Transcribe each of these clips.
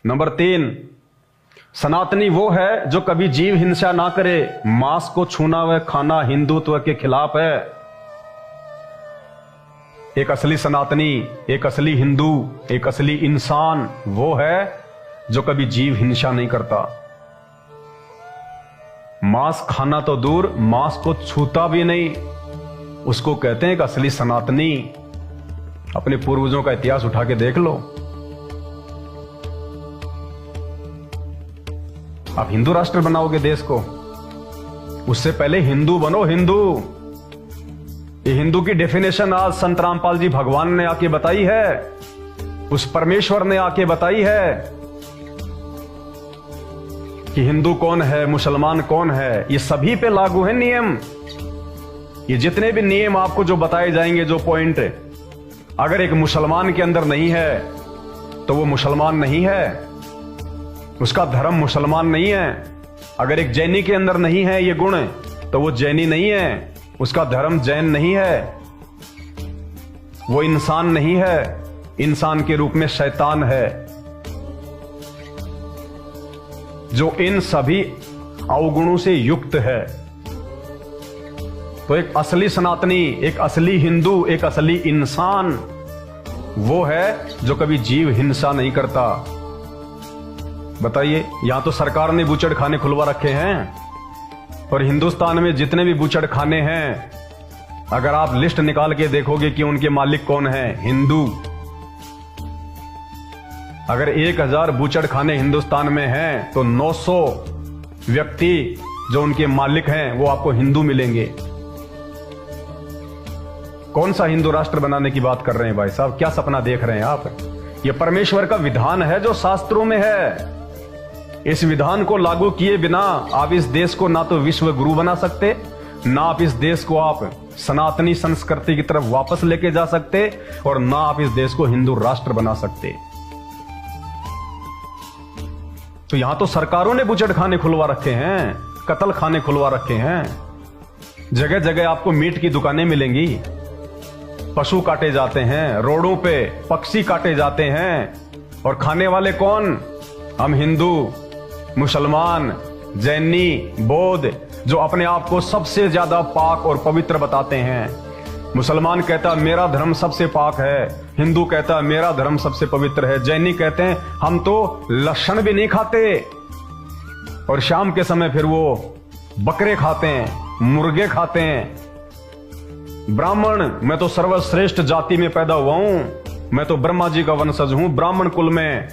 Number 3, सनातनी वो है जो कभी जीव हिंसा ना करे। मांस को छूना व खाना हिंदुत्व के खिलाफ है। एक असली सनातनी, एक असली हिंदू, एक असली इंसान वो है जो कभी जीव हिंसा नहीं करता। मांस खाना तो दूर, मांस को छूता भी नहीं, उसको कहते हैं एक असली सनातनी। अपने पूर्वजों का इतिहास उठा के देख लो। आप हिंदू राष्ट्र बनाओगे देश को, उससे पहले हिंदू बनो। हिंदू, ये हिंदू की डेफिनेशन आज संत रामपाल जी भगवान ने आके बताई है, उस परमेश्वर ने आके बताई है कि हिंदू कौन है, मुसलमान कौन है। ये सभी पे लागू है नियम। ये जितने भी नियम आपको जो बताए जाएंगे, जो पॉइंट, अगर एक मुसलमान के अंदर नहीं है तो वो मुसलमान नहीं है, उसका धर्म मुसलमान नहीं है। अगर एक जैनी के अंदर नहीं है ये गुण तो वो जैनी नहीं है, उसका धर्म जैन नहीं है, वो इंसान नहीं है, इंसान के रूप में शैतान है। जो इन सभी अवगुणों से युक्त है। तो एक असली सनातनी, एक असली हिंदू, एक असली इंसान वो है जो कभी जीव हिंसा नहीं करता। बताइए, यहां तो सरकार ने बूचड़ खाने खुलवा रखे हैं, और हिंदुस्तान में जितने भी बूचड़ खाने हैं, अगर आप लिस्ट निकाल के देखोगे कि उनके मालिक कौन है, हिंदू। अगर 1000 बूचड़ खाने हिंदुस्तान में हैं तो 900 व्यक्ति जो उनके मालिक हैं वो आपको हिंदू मिलेंगे। कौन सा हिंदू राष्ट्र बनाने की बात कर रहे हैं भाई साहब? क्या सपना देख रहे हैं आप? यह परमेश्वर का विधान है जो शास्त्रों में है। इस विधान को लागू किए बिना आप इस देश को ना तो विश्व गुरु बना सकते, ना आप इस देश को आप सनातनी संस्कृति की तरफ वापस लेके जा सकते, और ना आप इस देश को हिंदू राष्ट्र बना सकते। तो यहां तो सरकारों ने बूचड़ खाने खुलवा रखे हैं, कत्ल खाने खुलवा रखे हैं। जगह जगह आपको मीट की दुकानें मिलेंगी, पशु काटे जाते हैं, रोडों पे पक्षी काटे जाते हैं, और खाने वाले कौन? हम हिंदू, मुसलमान, जैनी, बौद्ध, जो अपने आप को सबसे ज्यादा पाक और पवित्र बताते हैं। मुसलमान कहता मेरा धर्म सबसे पाक है, हिंदू कहता मेरा धर्म सबसे पवित्र है, जैनी कहते हैं हम तो लहसुन भी नहीं खाते, और शाम के समय फिर वो बकरे खाते हैं, मुर्गे खाते हैं। ब्राह्मण, मैं तो सर्वश्रेष्ठ जाति में पैदा हुआ हूं, मैं तो ब्रह्मा जी का वंशज हूं, ब्राह्मण कुल में,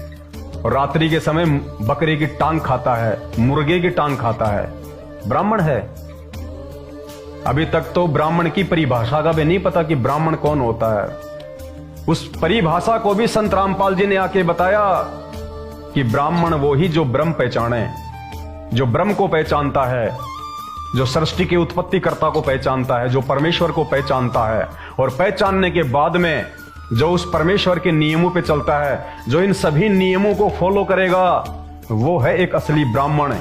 और रात्रि के समय बकरे की टांग खाता है, मुर्गे की टांग खाता है, ब्राह्मण है। अभी तक तो ब्राह्मण की परिभाषा का भी नहीं पता कि ब्राह्मण कौन होता है। उस परिभाषा को भी संत रामपाल जी ने आके बताया कि ब्राह्मण वो ही जो ब्रह्म पहचाने, जो ब्रह्म को पहचानता है, जो सृष्टि के उत्पत्तिकर्ता को पहचानता है, जो परमेश्वर को पहचानता है, और पहचानने के बाद में जो उस परमेश्वर के नियमों पे चलता है, जो इन सभी नियमों को फॉलो करेगा, वो है एक असली ब्राह्मण।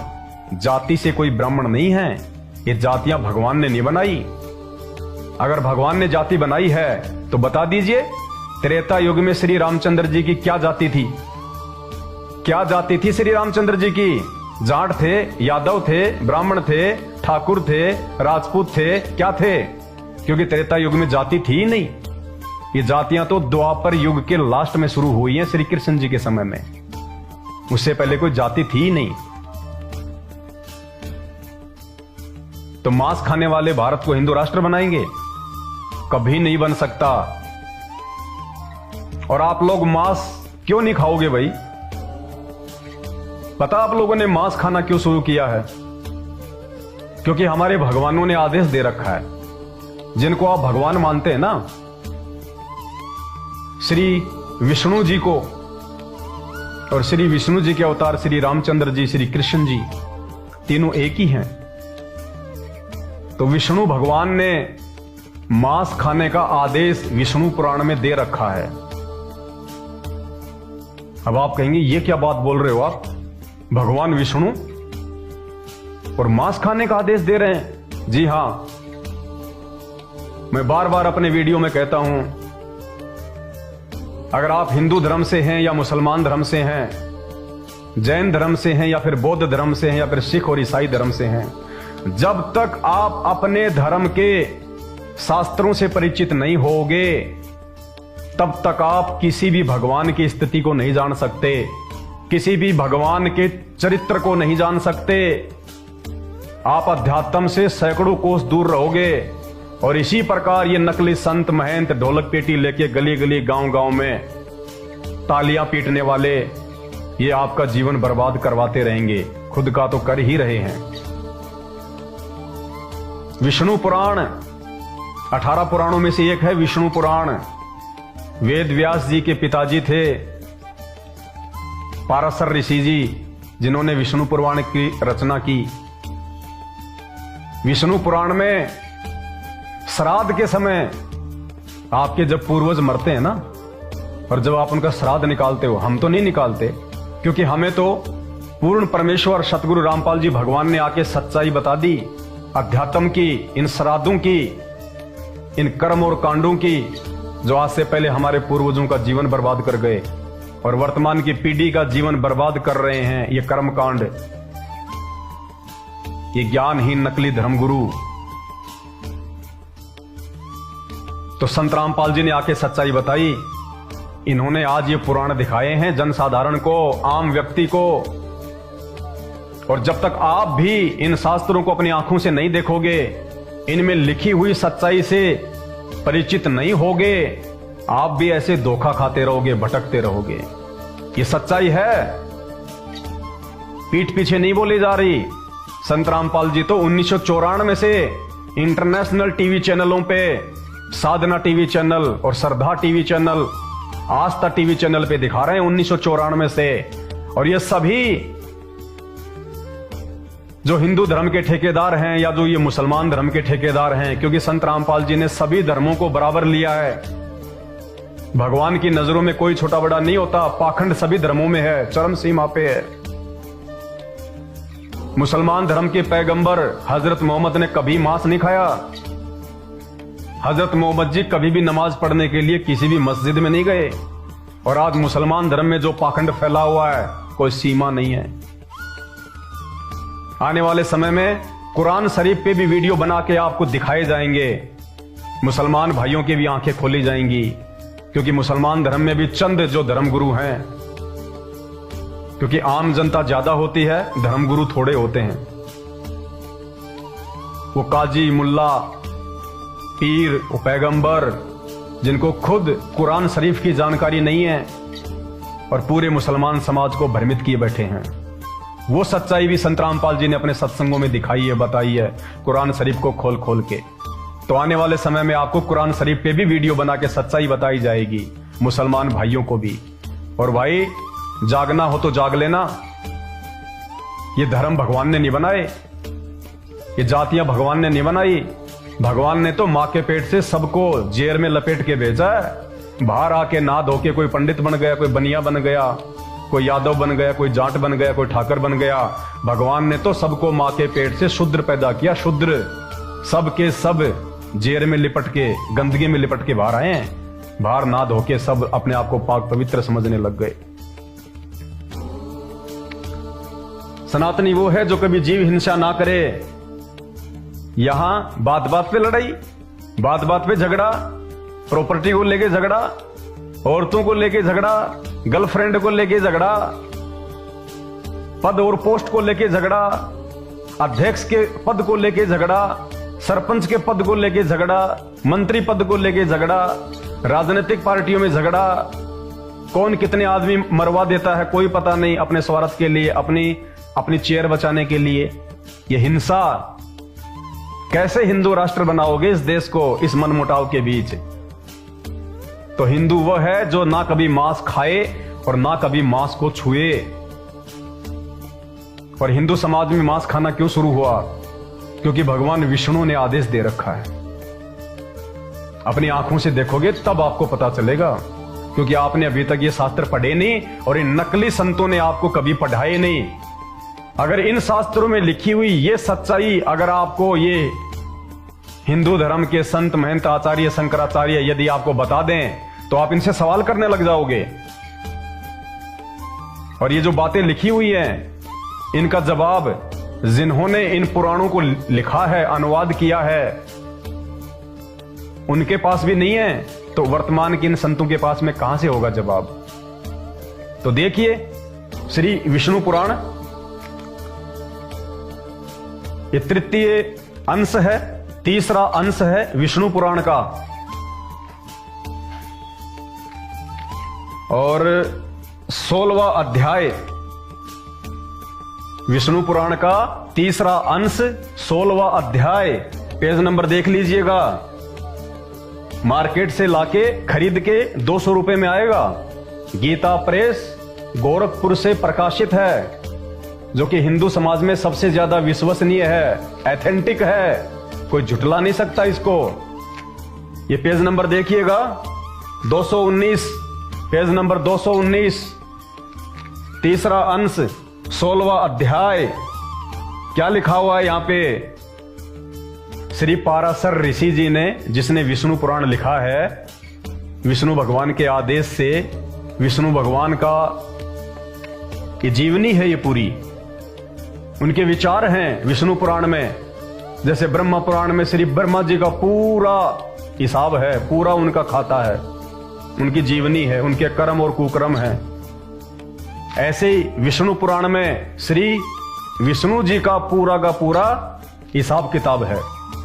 जाति से कोई ब्राह्मण नहीं है, ये जातियां भगवान ने नहीं बनाई। अगर भगवान ने जाति बनाई है तो बता दीजिए, त्रेता युग में श्री रामचंद्र जी की क्या जाति थी? क्या जाति थी श्री रामचंद्र जी की? जाट थे, यादव थे, ब्राह्मण थे, ठाकुर थे, राजपूत थे, क्या थे? क्योंकि त्रेता युग में जाति थी ही नहीं। ये जातियां तो द्वापर युग के लास्ट में शुरू हुई हैं, श्री कृष्ण जी के समय में। उससे पहले कोई जाति थी ही नहीं। तो मांस खाने वाले भारत को हिंदू राष्ट्र बनाएंगे? कभी नहीं बन सकता। और आप लोग मांस क्यों नहीं खाओगे भाई? पता आप लोगों ने मांस खाना क्यों शुरू किया है? क्योंकि हमारे भगवानों ने आदेश दे रखा है। जिनको आप भगवान मानते हैं ना, श्री विष्णु जी को, और श्री विष्णु जी के अवतार श्री रामचंद्र जी, श्री कृष्ण जी, तीनों एक ही हैं। तो विष्णु भगवान ने मांस खाने का आदेश विष्णु पुराण में दे रखा है। अब आप कहेंगे ये क्या बात बोल रहे हो आप? भगवान विष्णु और मांस खाने का आदेश दे रहे हैं? जी हां, मैं बार बार अपने वीडियो में कहता हूं, अगर आप हिंदू धर्म से हैं या मुसलमान धर्म से हैं, जैन धर्म से हैं या फिर बौद्ध धर्म से हैं या फिर सिख और ईसाई धर्म से हैं, जब तक आप अपने धर्म के शास्त्रों से परिचित नहीं होगे तब तक आप किसी भी भगवान की स्थिति को नहीं जान सकते, किसी भी भगवान के चरित्र को नहीं जान सकते। आप अध्यात्म से सैकड़ों कोस दूर रहोगे। और इसी प्रकार ये नकली संत महंत ढोलक पेटी लेके गली गली गांव गांव में तालियां पीटने वाले ये आपका जीवन बर्बाद करवाते रहेंगे, खुद का तो कर ही रहे हैं। विष्णु पुराण 18 पुराणों में से एक है विष्णु पुराण। वेद व्यास जी के पिताजी थे पाराशर ऋषि जी, जिन्होंने विष्णु पुराण की रचना की। विष्णु पुराण में श्राद्ध के समय आपके जब पूर्वज मरते हैं ना, और जब आप उनका श्राद्ध निकालते हो, हम तो नहीं निकालते क्योंकि हमें तो पूर्ण परमेश्वर सतगुरु रामपाल जी भगवान ने आके सच्चाई बता दी अध्यात्म की, इन श्राद्धों की, इन कर्म और कांडों की जो आज से पहले हमारे पूर्वजों का जीवन बर्बाद कर गए और वर्तमान की पीढ़ी का जीवन बर्बाद कर रहे हैं। ये कर्म कांड, ये ज्ञानहीन नकली धर्मगुरु। तो संत रामपाल जी ने आके सच्चाई बताई। इन्होंने आज ये पुराण दिखाए हैं जनसाधारण को, आम व्यक्ति को। और जब तक आप भी इन शास्त्रों को अपनी आंखों से नहीं देखोगे, इनमें लिखी हुई सच्चाई से परिचित नहीं होगे, आप भी ऐसे धोखा खाते रहोगे, भटकते रहोगे। ये सच्चाई है, पीठ पीछे नहीं बोली जा रही। संत रामपाल जी तो 1994 से इंटरनेशनल टीवी चैनलों पे, साधना टीवी चैनल और श्रद्धा टीवी चैनल, आस्था टीवी चैनल पे दिखा रहे हैं 1994 से। और ये सभी जो हिंदू धर्म के ठेकेदार हैं या जो ये मुसलमान धर्म के ठेकेदार हैं, क्योंकि संत रामपाल जी ने सभी धर्मों को बराबर लिया है। भगवान की नजरों में कोई छोटा बड़ा नहीं होता। पाखंड सभी धर्मों में है, चरम सीमा पे है। मुसलमान धर्म के पैगंबर हजरत मोहम्मद ने कभी मांस नहीं खाया। हजरत मोहम्मद जी कभी भी नमाज पढ़ने के लिए किसी भी मस्जिद में नहीं गए। और आज मुसलमान धर्म में जो पाखंड फैला हुआ है, कोई सीमा नहीं है। आने वाले समय में कुरान शरीफ पे भी वीडियो बना के आपको दिखाए जाएंगे। मुसलमान भाइयों की भी आंखें खोली जाएंगी, क्योंकि मुसलमान धर्म में भी चंद जो धर्मगुरु हैं, क्योंकि आम जनता ज्यादा होती है, धर्मगुरु थोड़े होते हैं। वो काजी, मुल्ला, पीर, वो पैगंबर जिनको खुद कुरान शरीफ की जानकारी नहीं है और पूरे मुसलमान समाज को भ्रमित किए बैठे हैं। वो सच्चाई भी संत रामपाल जी ने अपने सत्संगों में दिखाई है, बताई है, कुरान शरीफ को खोल खोल के। तो आने वाले समय में आपको कुरान शरीफ पे भी वीडियो बना के सच्चाई बताई जाएगी, मुसलमान भाइयों को भी। और भाई, जागना हो तो जाग लेना। ये धर्म भगवान ने नहीं बनाए, ये जातियां भगवान ने नहीं बनाई। भगवान ने तो मां के पेट से सबको जेर में लपेट के भेजा है। बाहर आके ना धो के कोई पंडित बन गया, कोई बनिया बन गया, कोई यादव बन गया, कोई जाट बन गया, कोई ठाकर बन गया। भगवान ने तो सबको मां के पेट से शूद्र पैदा किया, शूद्र। सब के सब जेर में लिपट के, गंदगी में लिपट के बाहर आए हैं। बाहर ना धो के सब अपने आप को पाक पवित्र समझने लग गए। सनातनी वो है जो कभी जीव हिंसा ना करे। यहां बात बात पे लड़ाई, बात बात पे झगड़ा, प्रॉपर्टी को लेके झगड़ा, औरतों को लेके झगड़ा, गर्लफ्रेंड को लेके झगड़ा, पद और पोस्ट को लेके झगड़ा, अध्यक्ष के पद को लेके झगड़ा, सरपंच के पद को लेके झगड़ा, मंत्री पद को लेके झगड़ा, राजनीतिक पार्टियों में झगड़ा। कौन कितने आदमी मरवा देता है कोई पता नहीं, अपने स्वार्थ के लिए, अपनी चेयर बचाने के लिए। यह हिंसा। कैसे हिंदू राष्ट्र बनाओगे इस देश को, इस मनमुटाव के बीच? तो हिंदू वह है जो ना कभी मांस खाए और ना कभी मांस को छुए। और हिंदू समाज में मांस खाना क्यों शुरू हुआ? क्योंकि भगवान विष्णु ने आदेश दे रखा है। अपनी आंखों से देखोगे तब आपको पता चलेगा, क्योंकि आपने अभी तक ये शास्त्र पढ़े नहीं और इन नकली संतों ने आपको कभी पढ़ाए नहीं। अगर इन शास्त्रों में लिखी हुई ये सच्चाई अगर आपको ये हिंदू धर्म के संत महंत आचार्य शंकराचार्य यदि आपको बता दें, तो आप इनसे सवाल करने लग जाओगे। और ये जो बातें लिखी हुई हैं, इनका जवाब जिन्होंने इन पुराणों को लिखा है, अनुवाद किया है, उनके पास भी नहीं है, तो वर्तमान के इन संतों के पास में कहां से होगा जवाब। तो देखिए, श्री विष्णु पुराण ये तृतीय अंश है, तीसरा अंश है विष्णु पुराण का, और 16वां अध्याय विष्णु पुराण का तीसरा अंश 16वां अध्याय। पेज नंबर देख लीजिएगा, मार्केट से लाके खरीद के 200 रुपए में आएगा। गीता प्रेस गोरखपुर से प्रकाशित है, जो कि हिंदू समाज में सबसे ज्यादा विश्वसनीय है, एथेंटिक है, कोई झुटला नहीं सकता इसको। ये पेज नंबर देखिएगा 219, पेज नंबर 219, तीसरा अंश 16वां अध्याय। क्या लिखा हुआ है यहां पे? श्री पाराशर ऋषि जी ने, जिसने विष्णु पुराण लिखा है, विष्णु भगवान के आदेश से, विष्णु भगवान का ये जीवनी है, ये पूरी उनके विचार हैं विष्णु पुराण में। जैसे ब्रह्मा पुराण में श्री ब्रह्मा जी का पूरा हिसाब है, पूरा उनका खाता है, उनकी जीवनी है, उनके कर्म और कुकर्म है। ऐसे ही विष्णु पुराण में श्री विष्णु जी का पूरा हिसाब किताब है।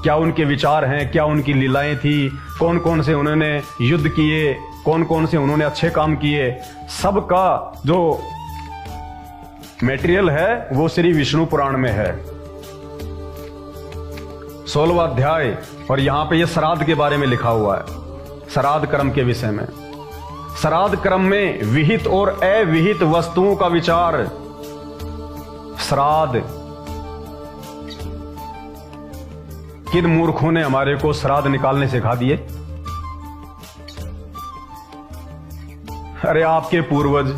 क्या उनके विचार हैं, क्या उनकी लीलाएं थी, कौन कौन से उन्होंने युद्ध किए, कौन कौन से उन्होंने अच्छे काम किए, सबका जो मटेरियल है वो श्री विष्णु पुराण में है, 16वां अध्याय। और यहां पे ये श्राद्ध के बारे में लिखा हुआ है, श्राद्ध कर्म के विषय में। श्राद्ध कर्म में विहित और अविहित वस्तुओं का विचार। श्राद्ध, किन मूर्खों ने हमारे को श्राद्ध निकालने सिखा दिए? अरे आपके पूर्वज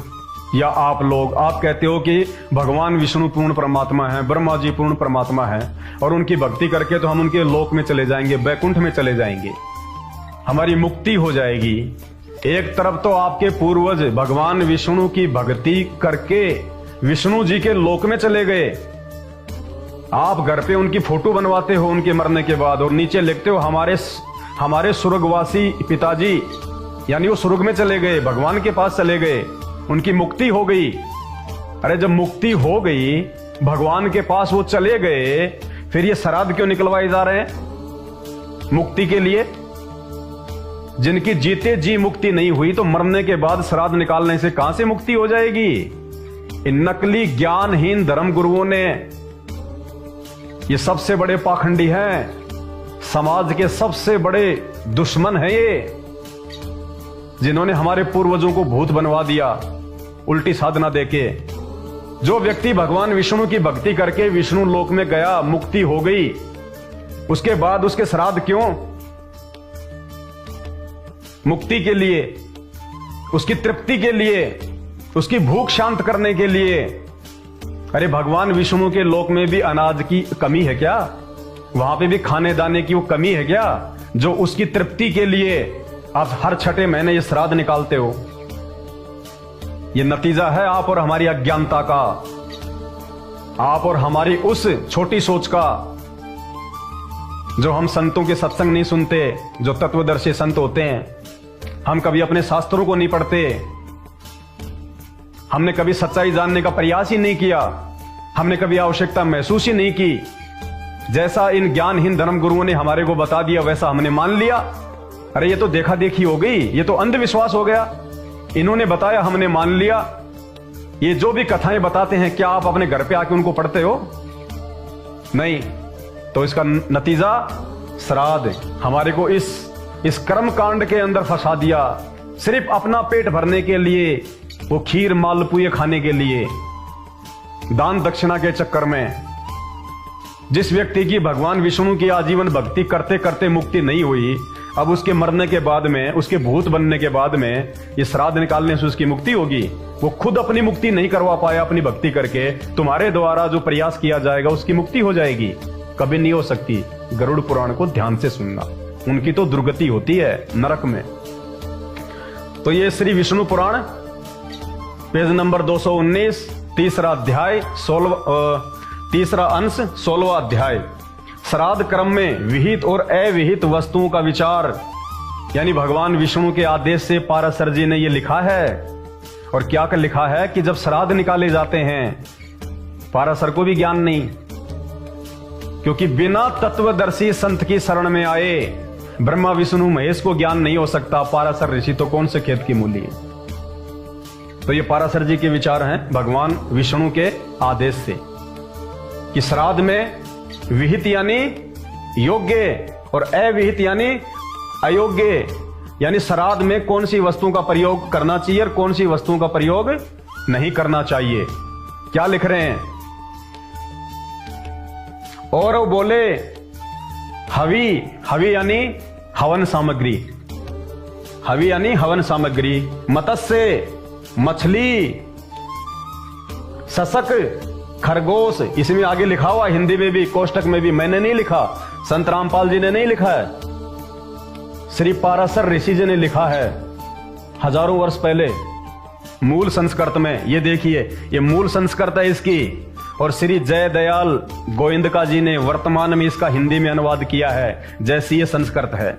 या आप लोग, आप कहते हो कि भगवान विष्णु पूर्ण परमात्मा है, ब्रह्मा जी पूर्ण परमात्मा है, और उनकी भक्ति करके तो हम उनके लोक में चले जाएंगे, बैकुंठ में चले जाएंगे, हमारी मुक्ति हो जाएगी। एक तरफ तो आपके पूर्वज भगवान विष्णु की भक्ति करके विष्णु जी के लोक में चले गए, आप घर पे उनकी फोटो बनवाते हो उनके मरने के बाद, और नीचे लिखते हो हमारे स्वर्गवासी पिताजी, यानी वो स्वर्ग में चले गए, भगवान के पास चले गए, उनकी मुक्ति हो गई। अरे जब मुक्ति हो गई, भगवान के पास वो चले गए, फिर ये श्राद्ध क्यों निकलवाए जा रहे हैं मुक्ति के लिए? जिनकी जीते जी मुक्ति नहीं हुई, तो मरने के बाद श्राद्ध निकालने से कहां से मुक्ति हो जाएगी? इन नकली ज्ञानहीन धर्म गुरुओं ने, ये सबसे बड़े पाखंडी हैं, समाज के सबसे बड़े दुश्मन हैं ये, जिन्होंने हमारे पूर्वजों को भूत बनवा दिया उल्टी साधना देके। जो व्यक्ति भगवान विष्णु की भक्ति करके विष्णु लोक में गया, मुक्ति हो गई, उसके बाद उसके श्राद्ध क्यों? मुक्ति के लिए, उसकी तृप्ति के लिए, उसकी भूख शांत करने के लिए। अरे भगवान विष्णु के लोक में भी अनाज की कमी है क्या? वहां पे भी खाने दाने की वो कमी है क्या, जो उसकी तृप्ति के लिए आप हर छठे महीने ये श्राद्ध निकालते हो? ये नतीजा है आप और हमारी अज्ञानता का, आप और हमारी उस छोटी सोच का, जो हम संतों के सत्संग नहीं सुनते, जो तत्वदर्शी संत होते हैं। हम कभी अपने शास्त्रों को नहीं पढ़ते, हमने कभी सच्चाई जानने का प्रयास ही नहीं किया, हमने कभी आवश्यकता महसूस ही नहीं की। जैसा इन ज्ञानहीन धर्म गुरुओं ने हमारे को बता दिया, वैसा हमने मान लिया। अरे ये तो देखा देखी हो गई, ये तो अंधविश्वास हो गया। इन्होंने बताया, हमने मान लिया। ये जो भी कथाएं बताते हैं, क्या आप अपने घर पे आके उनको पढ़ते हो? नहीं। तो इसका नतीजा श्राद्ध हमारे को इस कर्म कांड के अंदर फंसा दिया, सिर्फ अपना पेट भरने के लिए, वो खीर मालपुए खाने के लिए, दान दक्षिणा के चक्कर में। जिस व्यक्ति की भगवान विष्णु की आजीवन भक्ति करते करते मुक्ति नहीं हुई, अब उसके मरने के बाद में, उसके भूत बनने के बाद में ये श्राद्ध निकालने से उसकी मुक्ति होगी। वो खुद अपनी मुक्ति नहीं करवा पाया अपनी भक्ति करके, तुम्हारे द्वारा जो प्रयास किया जाएगा उसकी मुक्ति हो जाएगी? कभी नहीं हो सकती। गरुड़ पुराण को ध्यान से सुनना, उनकी तो दुर्गति होती है नरक में। तो ये श्री विष्णु पुराण पेज नंबर 219, तीसरा अध्याय, तीसरा अंश, 16वां अध्याय। श्राद्ध क्रम में विहित और अविहित वस्तुओं का विचार, यानी भगवान विष्णु के आदेश से पाराशर जी ने यह लिखा है। और क्या कर लिखा है कि जब श्राद्ध निकाले जाते हैं, पाराशर को भी ज्ञान नहीं, क्योंकि बिना तत्वदर्शी संत की शरण में आए ब्रह्मा विष्णु महेश को ज्ञान नहीं हो सकता। पाराशर ऋषि तो कौन से खेत की मूली है। तो ये पाराशर जी के विचार हैं भगवान विष्णु के आदेश से कि श्राद्ध में विहित यानी योग्य और अविहित यानी अयोग्य, यानी श्राद्ध में कौन सी वस्तुओं का प्रयोग करना चाहिए और कौन सी वस्तुओं का प्रयोग नहीं करना चाहिए। क्या लिख रहे हैं? और वो बोले हवि, हवि यानी हवन सामग्री, हवि यानी हवन सामग्री, मत्स्य मछली, सशक खरगोश, इसमें आगे लिखा हुआ हिंदी में भी, कोष्टक में भी, मैंने नहीं लिखा, संत रामपाल जी ने नहीं लिखा है, श्री पाराशर ऋषि जी ने लिखा है हजारों वर्ष पहले मूल संस्कृत में। ये देखिए, ये मूल संस्कृत है इसकी, और श्री जय दयाल गोविंदका जी ने वर्तमान में इसका हिंदी में अनुवाद किया है जैसी ये संस्कृत है।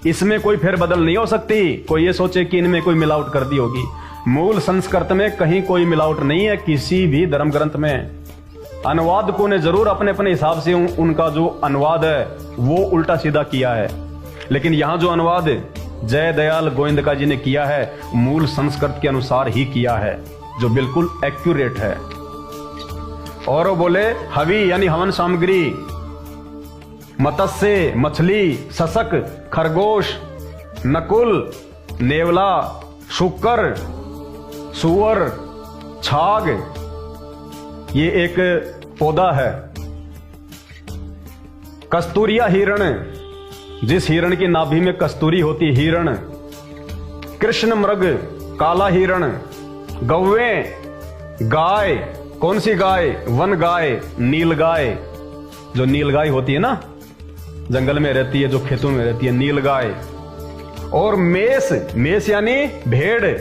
इसमें कोई फेरबदल नहीं हो सकती। कोई ये सोचे कि इनमें कोई मिलावट कर दी होगी, मूल संस्कृत में कहीं कोई मिलावट नहीं है किसी भी धर्म ग्रंथ में। अनुवादकों ने जरूर अपने अपने हिसाब से उनका जो अनुवाद है वो उल्टा सीधा किया है, लेकिन यहां जो अनुवाद जय दयाल गोविंदका जी ने किया है मूल संस्कृत के अनुसार ही किया है, जो बिल्कुल एक्यूरेट है। और वो बोले हवि यानी हवन सामग्री, मत्स्य मछली, सशक खरगोश, नकुल, नेवला, शुकर, सुअर, छाग, ये एक पौधा है। कस्तूरिया हिरण, जिस हिरण की नाभि में कस्तूरी होती, हिरण। कृष्ण मृग, काला हिरण। गौवे, गाय, कौन सी गाय? वन गाय, नील गाय, जो नील गाय होती है ना, जंगल में रहती है, जो खेतों में रहती है, नील गाय। और मेष, मेष यानी भेड़,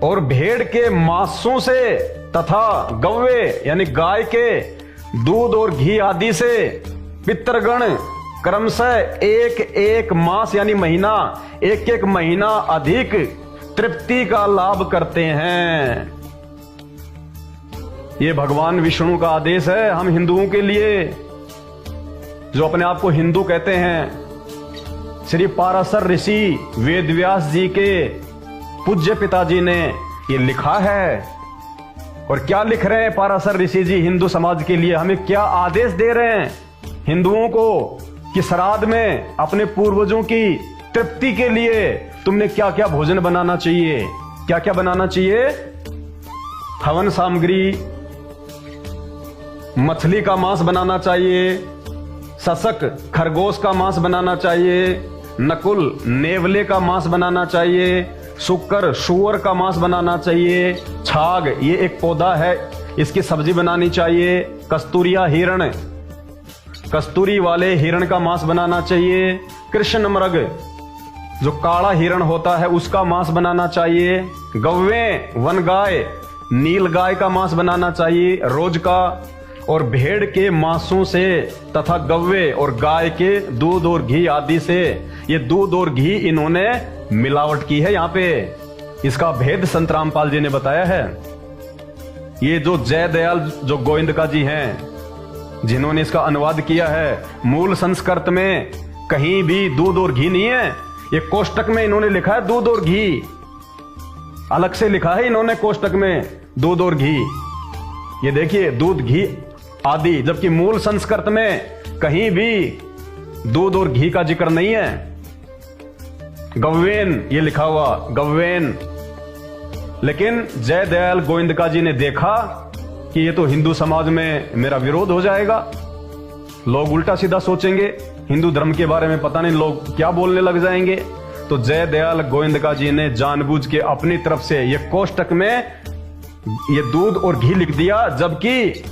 और भेड़ के मांसों से तथा गौवे यानी गाय के दूध और घी आदि से पितृगण क्रमशः एक एक मास यानी महीना, एक एक महीना अधिक तृप्ति का लाभ करते हैं। ये भगवान विष्णु का आदेश है हम हिंदुओं के लिए, जो अपने आप को हिंदू कहते हैं। श्री पाराशर ऋषि वेदव्यास जी के पूज्य पिताजी ने ये लिखा है। और क्या लिख रहे हैं पाराशर ऋषि जी हिंदू समाज के लिए? हमें क्या आदेश दे रहे हैं हिंदुओं को कि श्राद्ध में अपने पूर्वजों की तृप्ति के लिए तुमने क्या क्या भोजन बनाना चाहिए, क्या क्या बनाना चाहिए? हवन सामग्री, मछली का मांस बनाना चाहिए, सशक खरगोश का मांस बनाना चाहिए, नकुल नेवले का मांस बनाना चाहिए, शुकर सुअर का मांस बनाना चाहिए, छाग ये एक पौधा है इसकी सब्जी बनानी चाहिए, कस्तूरिया हिरण कस्तूरी वाले हिरण का मांस बनाना चाहिए, कृष्ण मृग जो काला हिरण होता है उसका मांस बनाना चाहिए, गौवे वन गाय नील गाय का मांस बनाना चाहिए रोज का, और भेड़ के मांसों से तथा गव्वे और गाय के दूध और घी आदि से। ये दूध और घी इन्होंने मिलावट की है यहाँ पे, इसका भेद संत रामपाल जी ने बताया है। ये जो जय दयाल जो गोविंदका जी हैं जिन्होंने इसका अनुवाद किया है, मूल संस्कृत में कहीं भी दूध और घी नहीं है। ये कोष्टक में इन्होंने लिखा है दूध और घी, अलग से लिखा है इन्होंने कोष्टक में दूध और घी। ये देखिए दूध घी आदि, जबकि मूल संस्कृत में कहीं भी दूध और घी का जिक्र नहीं है। गव्वेन ये लिखा हुआ गव्वेन, लेकिन जय दयाल गोविंदका जी ने देखा कि ये तो हिंदू समाज में मेरा विरोध हो जाएगा, लोग उल्टा सीधा सोचेंगे, हिंदू धर्म के बारे में पता नहीं लोग क्या बोलने लग जाएंगे। तो जय दयाल गोविंदका जी ने जानबूझ के अपनी तरफ से ये कोष्टक में ये दूध और घी लिख दिया, जबकि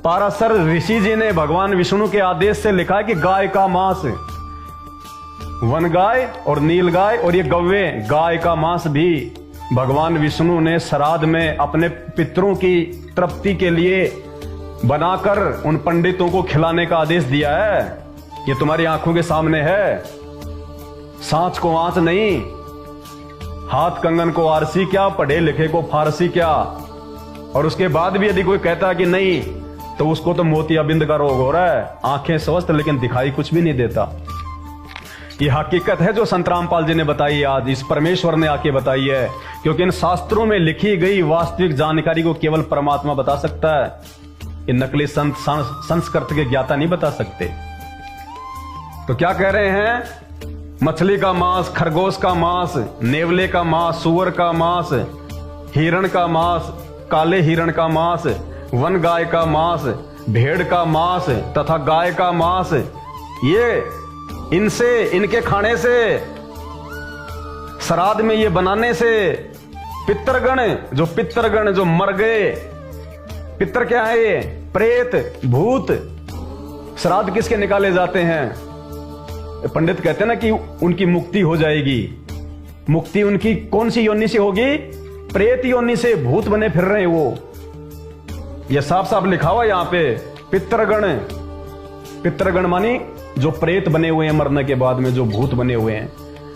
पाराशर ऋषि जी ने भगवान विष्णु के आदेश से लिखा है कि गाय का मांस, वन गाय और नील गाय और ये गव्वे गाय का मांस भी भगवान विष्णु ने श्राद्ध में अपने पितरों की तृप्ति के लिए बनाकर उन पंडितों को खिलाने का आदेश दिया है। ये तुम्हारी आंखों के सामने है। सांच को आंच नहीं, हाथ कंगन को आरसी क्या, पढ़े लिखे को फारसी क्या। और उसके बाद भी यदि कोई कहता है कि नहीं, तो उसको तो मोतियाबिंद का रोग हो रहा है। आंखें स्वस्थ लेकिन दिखाई कुछ भी नहीं देता। ये हकीकत है जो संत रामपाल जी ने बताई, आज इस परमेश्वर ने आके बताई है। क्योंकि इन शास्त्रों में लिखी गई वास्तविक जानकारी को केवल परमात्मा बता सकता है। ये नकली संत संस्कृत के ज्ञाता नहीं बता सकते। तो क्या कह रहे हैं? मछली का मांस, खरगोश का मांस, नेवले का मांस, सुअर का मांस, हिरण का मांस, काले हिरण का मांस, वन गाय का मांस, भेड़ का मांस तथा गाय का मांस, ये इनसे, इनके खाने से, श्राद्ध में ये बनाने से पितरगण जो मर गए, पितर क्या है ये? प्रेत, भूत। श्राद्ध किसके निकाले जाते हैं? पंडित कहते हैं ना कि उनकी मुक्ति हो जाएगी। मुक्ति उनकी कौन सी योनि से होगी? प्रेत योनि से। भूत बने फिर रहे हैं वो। ये साफ साफ लिखा हुआ यहां पे। पितरगण मानी जो प्रेत बने हुए हैं, मरने के बाद में जो भूत बने हुए हैं।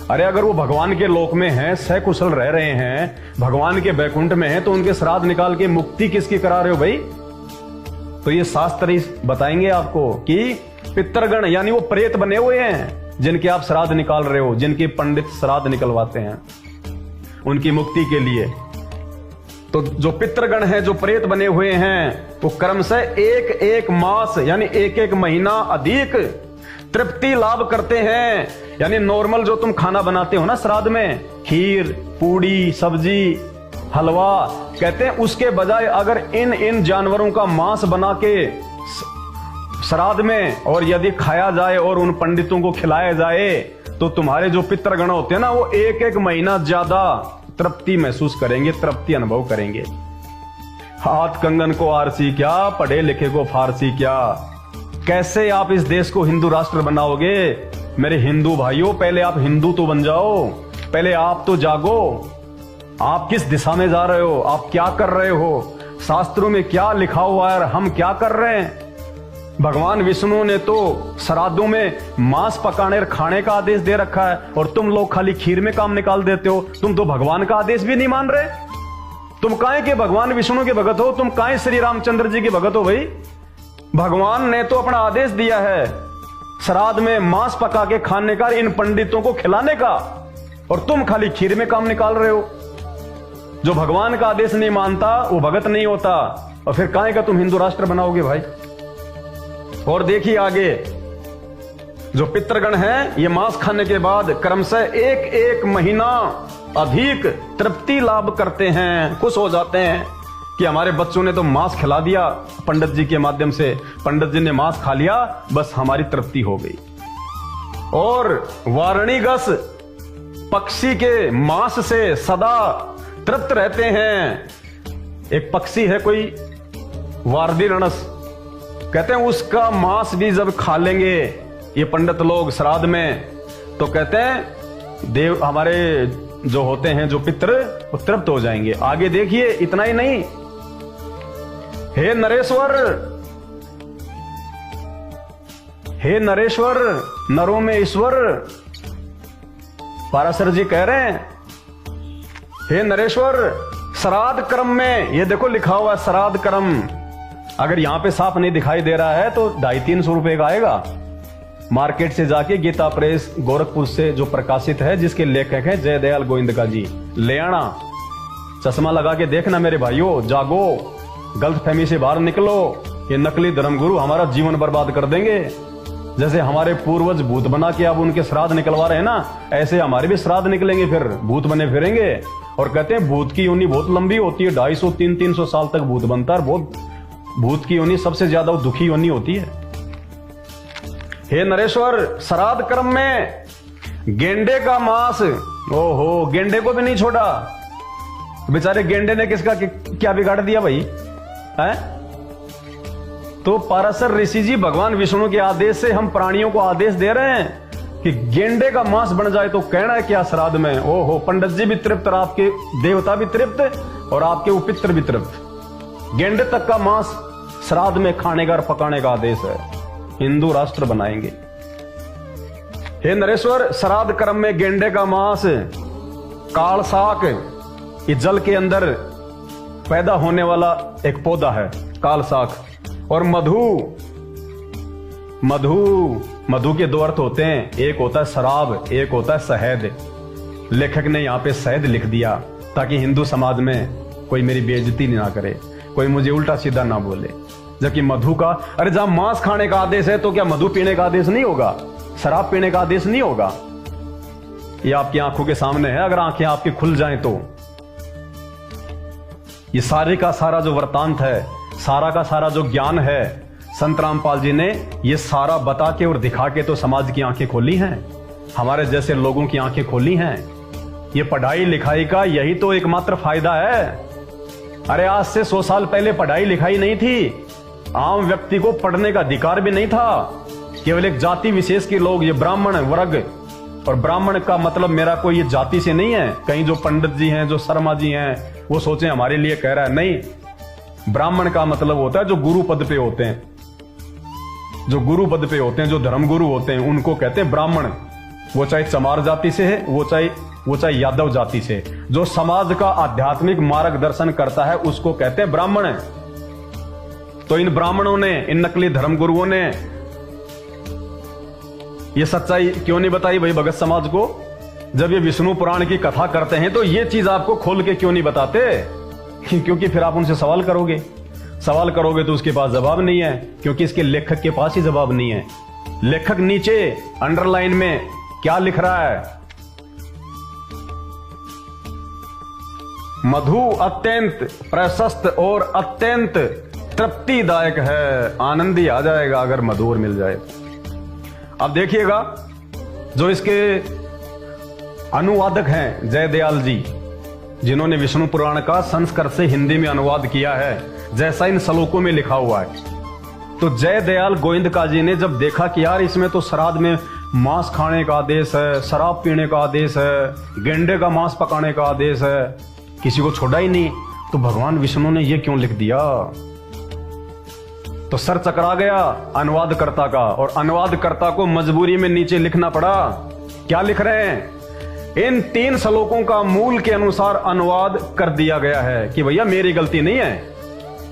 अरे अगर वो भगवान के लोक में हैं, सकुशल रह रहे हैं, भगवान के बैकुंठ में हैं, तो उनके श्राद्ध निकाल के मुक्ति किसकी करा रहे हो भाई? तो ये शास्त्र बताएंगे आपको कि पितरगण यानी वो प्रेत बने हुए हैं जिनके आप श्राद्ध निकाल रहे हो, जिनके पंडित श्राद्ध निकलवाते हैं उनकी मुक्ति के लिए। तो जो पितरगण हैं, जो प्रेत बने हुए हैं, वो कर्म से एक एक मास यानी एक एक महीना अधिक तृप्ति लाभ करते हैं। यानी नॉर्मल जो तुम खाना बनाते हो ना श्राद्ध में, खीर, पूड़ी, सब्जी, हलवा, कहते हैं उसके बजाय अगर इन जानवरों का मांस बना के श्राद्ध में और यदि खाया जाए और उन पंडितों को खिलाया जाए, तो तुम्हारे जो पितरगण होते हैं ना, वो एक एक महीना ज्यादा तृप्ति महसूस करेंगे, तृप्ति अनुभव करेंगे। हाथ कंगन को आरसी क्या, पढ़े लिखे को फारसी क्या। कैसे आप इस देश को हिंदू राष्ट्र बनाओगे? मेरे हिंदू भाइयों, पहले आप हिंदू तो बन जाओ, पहले आप तो जागो। आप किस दिशा में जा रहे हो? आप क्या कर रहे हो? शास्त्रों में क्या लिखा हुआ है और हम क्या कर रहे हैं? भगवान विष्णु ने तो श्राद्धों में मांस पकाने और खाने का आदेश दे रखा है, और तुम लोग खाली खीर में काम निकाल देते हो। तुम तो भगवान का आदेश भी नहीं मान रहे। तुम काहे के भगवान विष्णु के भगत हो? तुम काहे श्री रामचंद्र जी के भगत हो भाई? भगवान ने तो अपना आदेश दिया है श्राद्ध में मांस पका के खाने का, इन पंडितों को खिलाने का, और तुम खाली खीर में काम निकाल रहे हो। जो भगवान का आदेश नहीं मानता वो भगत नहीं होता। और फिर काहे का तुम हिंदू राष्ट्र बनाओगे भाई? और देखिए आगे, जो पितरगण हैं, ये मांस खाने के बाद क्रम से एक एक महीना अधिक तृप्ति लाभ करते हैं, खुश हो जाते हैं कि हमारे बच्चों ने तो मांस खिला दिया पंडित जी के माध्यम से, पंडित जी ने मांस खा लिया, बस हमारी तृप्ति हो गई। और वारणीगस पक्षी के मांस से सदा तृप्त रहते हैं। एक पक्षी है कोई वार्दिरणस, कहते हैं उसका मांस भी जब खा लेंगे ये पंडित लोग श्राद्ध में, तो कहते हैं देव हमारे जो होते हैं, जो पितृ, वो तृप्त हो जाएंगे। आगे देखिए, इतना ही नहीं, हे नरेश्वर, नरों में ईश्वर, पाराशर जी कह रहे हैं, हे नरेश्वर, श्राद्ध क्रम में, ये देखो लिखा हुआ श्राद्ध क्रम, अगर यहां पे साफ नहीं दिखाई दे रहा है तो 250-300 रुपए का आएगा। मार्केट से जाके गीता प्रेस गोरखपुर से जो प्रकाशित है, जिसके लेखक हैं जयदयाल गोविंदका जी, ले आना। चश्मा लगा के देखना मेरे भाइयों, जागो, गलतफहमी से बाहर निकलो। ये नकली धर्मगुरु हमारा जीवन बर्बाद कर देंगे। जैसे हमारे पूर्वज भूत बना के अब उनके श्राद्ध निकलवा रहे हैं ना, ऐसे हमारे भी श्राद्ध निकलेंगे, फिर भूत बने फिरेंगे। और कहते हैं भूत की योनि बहुत लंबी होती है, 250-300 साल तक भूत बनता है। बहुत भूत की योनि सबसे ज्यादा दुखी योनि होती है। हे नरेश्वर, श्राद्ध क्रम में गेंडे का मांस, ओहो, गेंडे को भी नहीं छोड़ा। बेचारे गेंडे ने किसका क्या बिगाड़ दिया भाई है? तो पाराशर ऋषि जी भगवान विष्णु के आदेश से हम प्राणियों को आदेश दे रहे हैं कि गेंडे का मांस बन जाए तो कहना है क्या श्राद्ध में। ओहो, पंडित जी भी तृप्त और आपके देवता भी तृप्त और आपके उपित्र भी तृप्त। गेंडे तक का मांस श्राद्ध में खाने का और पकाने का आदेश है। हिंदू राष्ट्र बनाएंगे। हे नरेश्वर, श्राद्ध कर्म में गेंडे का मांस, काल साक, ये जल के अंदर पैदा होने वाला एक पौधा है काल साक, और मधु के दो अर्थ होते हैं, एक होता है शराब, एक होता है शहद। लेखक ने यहां पे शहद लिख दिया ताकि हिंदू समाज में कोई मेरी बेइज्जती ना करे, कोई मुझे उल्टा सीधा ना बोले। जबकि मधु का, अरे जहां मांस खाने का आदेश है तो क्या मधु पीने का आदेश नहीं होगा, शराब पीने का आदेश नहीं होगा? ये आपकी आंखों के सामने है, अगर आंखें आपकी खुल जाएं तो। ये सारे का सारा जो वृत्तांत है, सारा का सारा जो ज्ञान है, संत रामपाल जी ने ये सारा बता के और दिखा के तो समाज की आंखें खोली हैं, हमारे जैसे लोगों की आंखें खोली हैं। ये पढ़ाई लिखाई का यही तो एकमात्र फायदा है। अरे आज से 100 साल पहले पढ़ाई लिखाई नहीं थी, आम व्यक्ति को पढ़ने का अधिकार भी नहीं था। केवल एक जाति विशेष के लोग, ये ब्राह्मण वर्ग, और ब्राह्मण का मतलब मेरा कोई ये जाति से नहीं है। कहीं जो पंडित जी हैं, जो शर्मा जी हैं, वो सोचे हमारे लिए कह रहा है, नहीं। ब्राह्मण का मतलब होता है जो गुरु पद पे होते हैं, जो गुरु पद पे होते हैं, जो धर्म गुरु होते हैं, उनको कहते हैं ब्राह्मण। वो चाहे चमार जाति से है, वो चाहे यादव जाति से, जो समाज का आध्यात्मिक मार्गदर्शन करता है उसको कहते हैं ब्राह्मण। तो इन ब्राह्मणों ने, इन नकली धर्म गुरुओं ने ये सच्चाई क्यों नहीं बताई भाई भगत समाज को? जब ये विष्णु पुराण की कथा करते हैं तो ये चीज आपको खोल के क्यों नहीं बताते? क्योंकि फिर आप उनसे सवाल करोगे तो उसके पास जवाब नहीं है, क्योंकि इसके लेखक के पास ही जवाब नहीं है। लेखक नीचे अंडरलाइन में क्या लिख रहा है? मधु अत्यंत प्रशस्त और अत्यंत तृप्तिदायक है। आनंद ही आ जाएगा अगर मधु और मिल जाए। अब देखिएगा, जो इसके अनुवादक हैं जयदयाल जी, जिन्होंने विष्णु पुराण का संस्कृत से हिंदी में अनुवाद किया है, जैसा इन श्लोकों में लिखा हुआ है। तो जयदयाल गोविंदका जी ने जब देखा कि यार इसमें तो श्राद्ध में मांस खाने का आदेश है, शराब पीने का आदेश है, गेंडे का मांस पकाने का आदेश है, किसी को छोड़ा ही नहीं, तो भगवान विष्णु ने ये क्यों लिख दिया? तो सर चकरा गया अनुवादकर्ता का, और अनुवादकर्ता को मजबूरी में नीचे लिखना पड़ा। क्या लिख रहे हैं? इन 3 श्लोकों का मूल के अनुसार अनुवाद कर दिया गया है। कि भैया मेरी गलती नहीं है,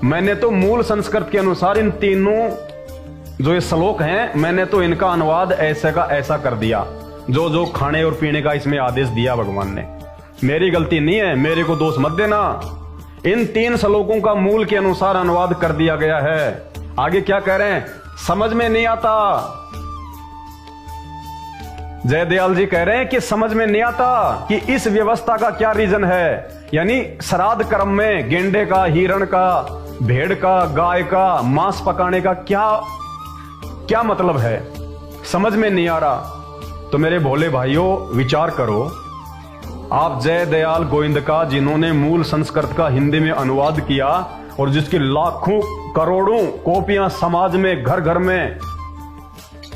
मैंने तो मूल संस्कृत के अनुसार इन तीनों जो ये श्लोक हैं, मैंने तो इनका अनुवाद ऐसे का ऐसा कर दिया, जो जो खाने और पीने का इसमें आदेश दिया भगवान ने। मेरी गलती नहीं है, मेरे को दोष मत देना। इन 3 श्लोकों का मूल के अनुसार अनुवाद कर दिया गया है। आगे क्या कह रहे हैं? समझ में नहीं आता। जयदयाल जी कह रहे हैं कि समझ में नहीं आता कि इस व्यवस्था का क्या रीजन है। यानी श्राद्ध कर्म में गेंडे का, हिरण का, भेड़ का, गाय का मांस पकाने का क्या मतलब है, समझ में नहीं आ रहा। तो मेरे भोले भाइयों, विचार करो। आप जयदयाल गोविंदका, जिन्होंने मूल संस्कृत का हिंदी में अनुवाद किया और जिसकी लाखों करोड़ों कॉपियां समाज में, घर घर में,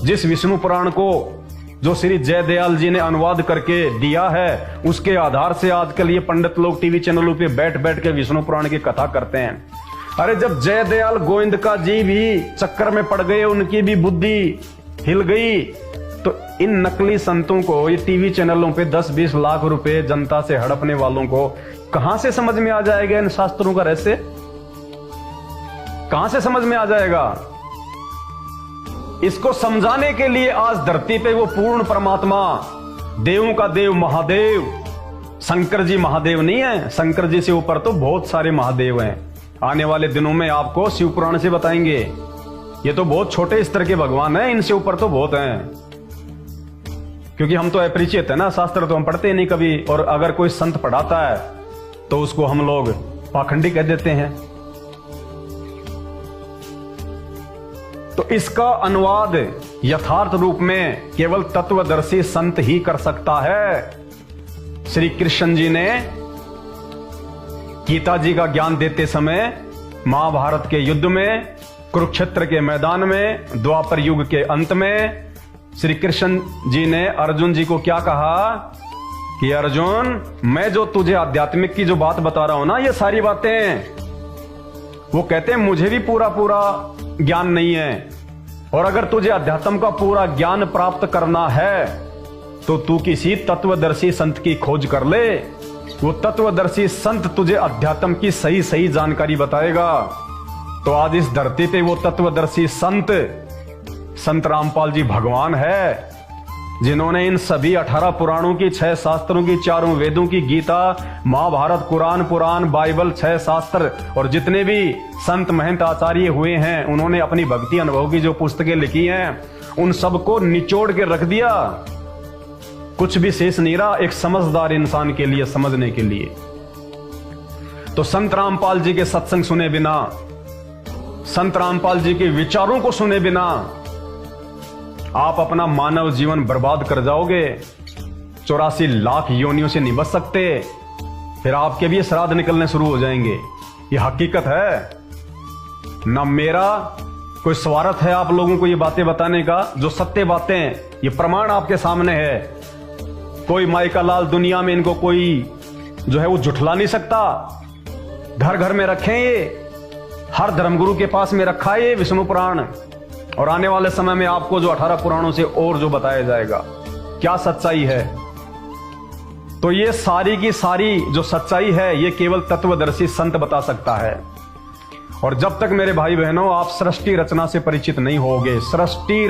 जिस विष्णु पुराण को जो श्री जयदयाल जी ने अनुवाद करके दिया है, उसके आधार से आजकल ये पंडित लोग टीवी चैनलों पे बैठ बैठ के विष्णु पुराण की कथा करते हैं। अरे जब जयदयाल गोविंदका जी भी चक्कर में पड़ गए, उनकी भी बुद्धि हिल गई, तो इन नकली संतों को, ये टीवी चैनलों पे 10-20 लाख रुपए जनता से हड़पने वालों को कहां से समझ में आ जाएगा इन शास्त्रों का रहस्य? कहां से समझ में आ जाएगा? इसको समझाने के लिए आज धरती पे वो पूर्ण परमात्मा, देवों का देव महादेव, शंकर जी महादेव नहीं है, शंकर जी से ऊपर तो बहुत सारे महादेव हैं। आने वाले दिनों में आपको शिव पुराण से बताएंगे। ये तो बहुत छोटे स्तर के भगवान हैं, इनसे ऊपर तो बहुत हैं। क्योंकि हम तो अपरिचित है ना, शास्त्र तो हम पढ़ते नहीं कभी, और अगर कोई संत पढ़ाता है तो उसको हम लोग पाखंडी कह देते हैं। तो इसका अनुवाद यथार्थ रूप में केवल तत्वदर्शी संत ही कर सकता है। श्री कृष्ण जी ने गीता जी का ज्ञान देते समय महाभारत के युद्ध में, कुरुक्षेत्र के मैदान में, द्वापर युग के अंत में, श्री कृष्ण जी ने अर्जुन जी को क्या कहा कि अर्जुन, मैं जो तुझे आध्यात्मिक की जो बात बता रहा हूं ना, ये सारी बातें, वो कहते हैं मुझे भी पूरा पूरा ज्ञान नहीं है, और अगर तुझे अध्यात्म का पूरा ज्ञान प्राप्त करना है तो तू किसी तत्वदर्शी संत की खोज कर ले। वो तत्वदर्शी संत तुझे अध्यात्म की सही सही जानकारी बताएगा। तो आज इस धरती पे वो तत्वदर्शी संत रामपाल जी भगवान है, जिन्होंने इन सभी 18 पुराणों की, 6 शास्त्रों की, 4 वेदों की, गीता, महाभारत, कुरान, पुराण, बाइबल, 6 शास्त्र और जितने भी संत महंत आचार्य हुए हैं, उन्होंने अपनी भक्ति अनुभव की जो पुस्तकें लिखी हैं, उन सबको निचोड़ के रख दिया। कुछ भी शेष नहीं रहा एक समझदार इंसान के लिए, समझने के लिए। तो संत रामपाल जी के सत्संग सुने बिना, संत रामपाल जी के विचारों को सुने बिना आप अपना मानव जीवन बर्बाद कर जाओगे। 84 लाख योनियों से नहीं बच सकते, फिर आपके भी श्राद्ध निकलने शुरू हो जाएंगे। ये हकीकत है। ना मेरा कोई स्वार्थ है आप लोगों को ये बातें बताने का, जो सत्य बातें, ये प्रमाण आपके सामने है। कोई माई का लाल दुनिया में इनको कोई जो है वो जुठला नहीं सकता। घर घर में रखें, ये हर धर्मगुरु के पास में रखा है ये विष्णु पुराण, और आने वाले समय में आपको जो 18 पुराणों से और जो बताया जाएगा क्या सच्चाई है। तो ये सारी की सारी जो सच्चाई है ये केवल तत्वदर्शी संत बता सकता है। और जब तक मेरे भाई बहनों आप सृष्टि रचना से परिचित नहीं होगे, सृष्टि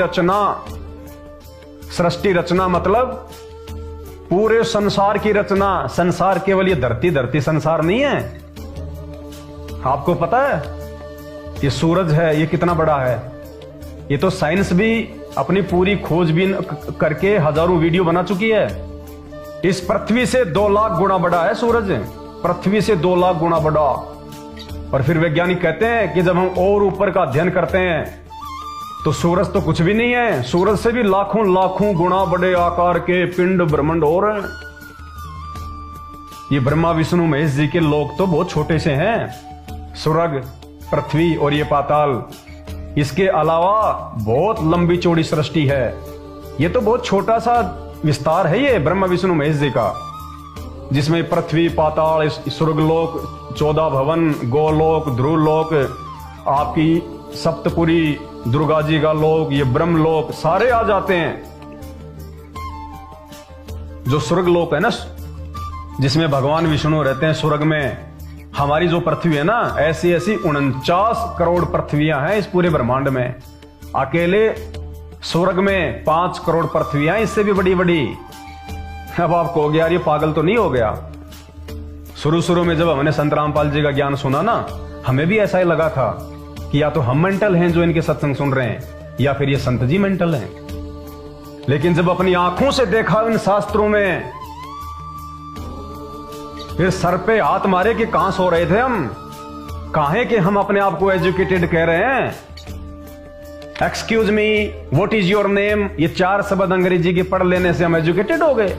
रचना मतलब पूरे संसार की रचना। संसार केवल ये धरती संसार नहीं है। आपको पता है ये सूरज है, ये कितना बड़ा है। ये तो साइंस भी अपनी पूरी खोजबीन करके हजारों वीडियो बना चुकी है। इस पृथ्वी से 2 लाख गुना बड़ा है सूरज, पृथ्वी से 2 लाख गुना बड़ा। और फिर वैज्ञानिक कहते हैं कि जब हम और ऊपर का अध्ययन करते हैं तो सूरज तो कुछ भी नहीं है, सूरज से भी लाखों लाखों गुना बड़े आकार के पिंड ब्रह्मांड और हैं। ये ब्रह्मा विष्णु महेश जी के लोक तो बहुत छोटे से हैं, स्वर्ग, पृथ्वी और ये पाताल। इसके अलावा बहुत लंबी चौड़ी सृष्टि है। ये तो बहुत छोटा सा विस्तार है ये ब्रह्मा विष्णु महेश जी का, जिसमें पृथ्वी, पाताल, स्वर्गलोक, 14 भवन, गोलोक, ध्रुवलोक, आपकी सप्तपुरी, दुर्गा जी का लोक, ये ब्रह्मलोक सारे आ जाते हैं। जो स्वर्गलोक है ना, जिसमें भगवान विष्णु रहते हैं स्वर्ग में, हमारी जो पृथ्वी है ना, ऐसी 49 करोड़ पृथ्वियां हैं इस पूरे ब्रह्मांड में। अकेले स्वर्ग में 5 करोड़ पृथ्वियां, इससे भी बड़ी बड़ी। अब आप कहोगे यार ये पागल तो नहीं हो गया। शुरू में जब हमने संत रामपाल जी का ज्ञान सुना ना, हमें भी ऐसा ही लगा था कि या तो हम मेंटल हैं जो इनके सत्संग सुन रहे हैं, या फिर ये संत जी मेंटल हैं। लेकिन जब अपनी आंखों से देखा इन शास्त्रों में, फिर सर पे हाथ मारे कि कहां सो रहे थे हम, कहां कि हम अपने आप को एजुकेटेड कह रहे हैं। Excuse me, what is your name, ये 4 शब्द अंग्रेजी के पढ़ लेने से हम एजुकेटेड हो गए।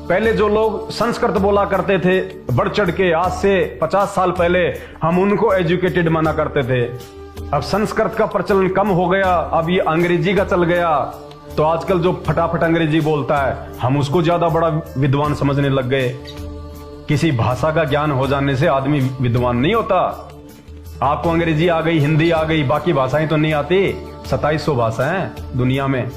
पहले जो लोग संस्कृत बोला करते थे बढ़ चढ़ के, आज से 50 साल पहले हम उनको एजुकेटेड माना करते थे। अब संस्कृत का प्रचलन कम हो गया, अब ये अंग्रेजी का चल गया। तो आजकल जो फटाफट अंग्रेजी बोलता है हम उसको ज्यादा बड़ा विद्वान समझने लग गए। किसी भाषा का ज्ञान हो जाने से आदमी विद्वान नहीं होता। आपको अंग्रेजी आ गई, हिंदी आ गई, बाकी भाषाएं तो नहीं आती। 2700 भाषाएं दुनिया में।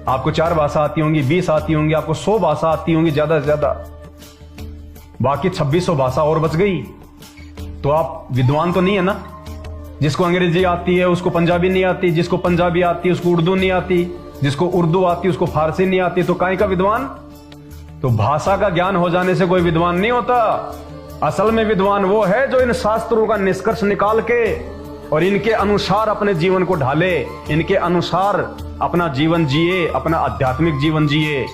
आपको 4 भाषा आती होंगी, 20 आती होंगी, आपको 100 भाषा आती होंगी ज्यादा से ज्यादा, बाकी 2600 भाषा और बच गई। तो आप विद्वान तो नहीं है ना। जिसको अंग्रेजी आती है उसको पंजाबी नहीं आती, जिसको पंजाबी आती है उसको उर्दू नहीं आती, जिसको उर्दू आती है उसको फारसी नहीं आती। तो काहे का विद्वान। तो भाषा का ज्ञान हो जाने से कोई विद्वान नहीं होता। असल में विद्वान वो है जो इन शास्त्रों का निष्कर्ष निकाल के और इनके अनुसार अपने जीवन को ढाले, इनके अनुसार अपना जीवन जिए, अपना आध्यात्मिक जीवन जिए,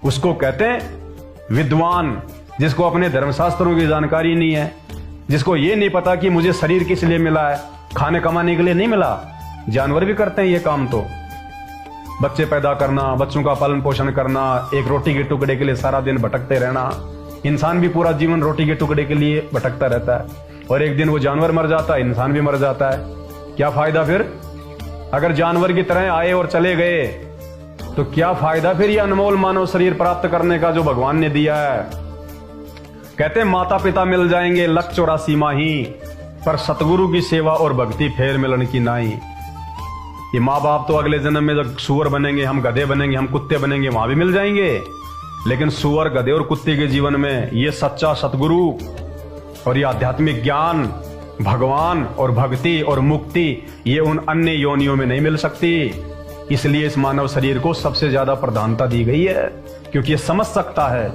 उसको कहते हैं विद्वान। जिसको अपने धर्मशास्त्रों की जानकारी नहीं है, जिसको ये नहीं पता कि मुझे शरीर किस लिए मिला है, खाने कमाने के लिए नहीं मिला। जानवर भी करते हैं ये काम, तो बच्चे पैदा करना, बच्चों का पालन पोषण करना, एक रोटी के टुकड़े के लिए सारा दिन भटकते रहना। इंसान भी पूरा जीवन रोटी के टुकड़े के लिए भटकता रहता है, और एक दिन वो जानवर मर जाता है, इंसान भी मर जाता है। क्या फायदा फिर। अगर जानवर की तरह आए और चले गए तो क्या फायदा फिर ये अनमोल मानव शरीर प्राप्त करने का जो भगवान ने दिया है। कहते माता पिता मिल जाएंगे 1,84 माही, पर सतगुरु की सेवा और भक्ति फेर मिलन की नाई। ये माँ बाप तो अगले जन्म में जब सुअर बनेंगे, हम गधे बनेंगे, हम कुत्ते बनेंगे, वहां भी मिल जाएंगे। लेकिन सुअर, गधे और कुत्ते के जीवन में ये सच्चा सतगुरु और ये आध्यात्मिक ज्ञान, भगवान और भक्ति और मुक्ति, ये उन अन्य योनियों में नहीं मिल सकती। इसलिए इस मानव शरीर को सबसे ज्यादा प्रधानता दी गई है, क्योंकि ये समझ सकता है।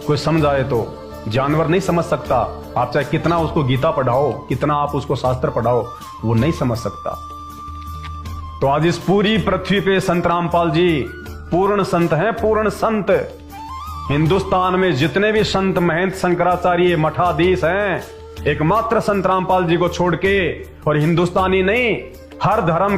कोई समझाए तो, जानवर नहीं समझ सकता। आप चाहे कितना उसको गीता पढ़ाओ, कितना आप उसको शास्त्र पढ़ाओ, वो नहीं समझ सकता। तो आज इस पूरी पृथ्वी पे संत रामपाल जी पूर्ण संत हैं, पूर्ण संत। हिंदुस्तान में जितने भी संत, महंत, शंकराचार्य, मठाधीश हैं, एकमात्र संत रामपाल जी को छोड़ के, और हिंदुस्तानी नहीं, हर धर्म